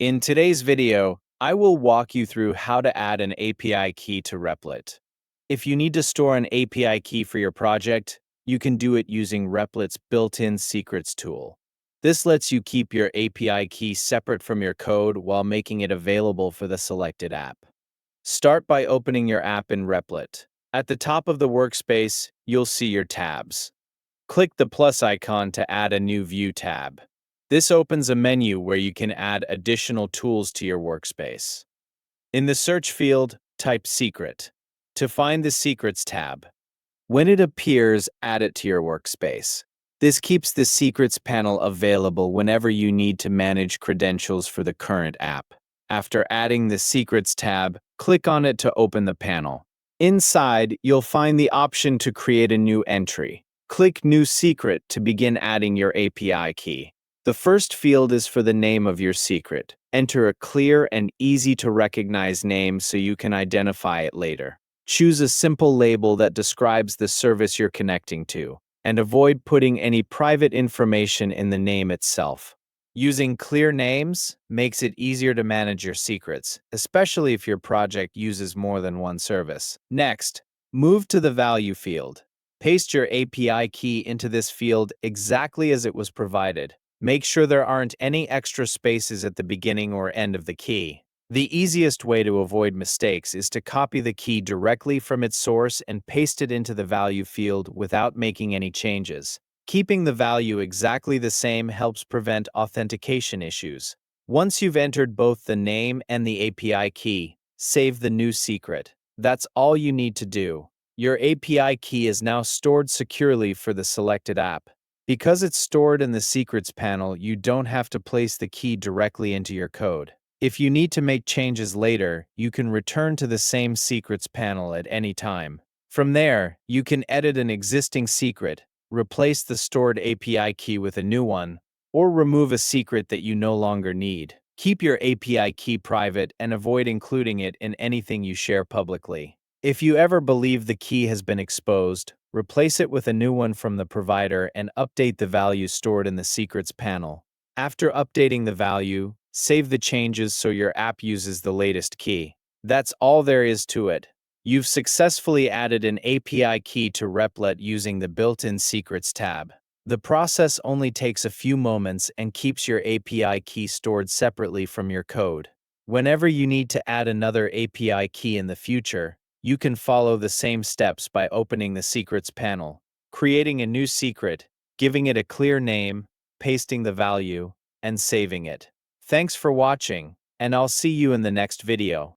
In today's video, I will walk you through how to add an API key to Replit. If you need to store an API key for your project, you can do it using Replit's built-in secrets tool. This lets you keep your API key separate from your code while making it available for the selected app. Start by opening your app in Replit. At the top of the workspace, you'll see your tabs. Click the plus icon to add a new View tab. This opens a menu where you can add additional tools to your workspace. In the search field, type Secret to find the Secrets tab. When it appears, add it to your workspace. This keeps the Secrets panel available whenever you need to manage credentials for the current app. After adding the Secrets tab, click on it to open the panel. Inside, you'll find the option to create a new entry. Click New Secret to begin adding your API key. The first field is for the name of your secret. Enter a clear and easy-to-recognize name so you can identify it later. Choose a simple label that describes the service you're connecting to, and avoid putting any private information in the name itself. Using clear names makes it easier to manage your secrets, especially if your project uses more than one service. Next, move to the value field. Paste your API key into this field exactly as it was provided. Make sure there aren't any extra spaces at the beginning or end of the key. The easiest way to avoid mistakes is to copy the key directly from its source and paste it into the value field without making any changes. Keeping the value exactly the same helps prevent authentication issues. Once you've entered both the name and the API key, save the new secret. That's all you need to do. Your API key is now stored securely for the selected app. Because it's stored in the Secrets panel, you don't have to place the key directly into your code. If you need to make changes later, you can return to the same Secrets panel at any time. From there, you can edit an existing secret, replace the stored API key with a new one, or remove a secret that you no longer need. Keep your API key private and avoid including it in anything you share publicly. If you ever believe the key has been exposed, replace it with a new one from the provider and update the value stored in the Secrets panel. After updating the value, save the changes so your app uses the latest key. That's all there is to it. You've successfully added an API key to Replit using the built-in Secrets tab. The process only takes a few moments and keeps your API key stored separately from your code. Whenever you need to add another API key in the future, you can follow the same steps by opening the Secrets panel, creating a new secret, giving it a clear name, pasting the value, and saving it. Thanks for watching, and I'll see you in the next video.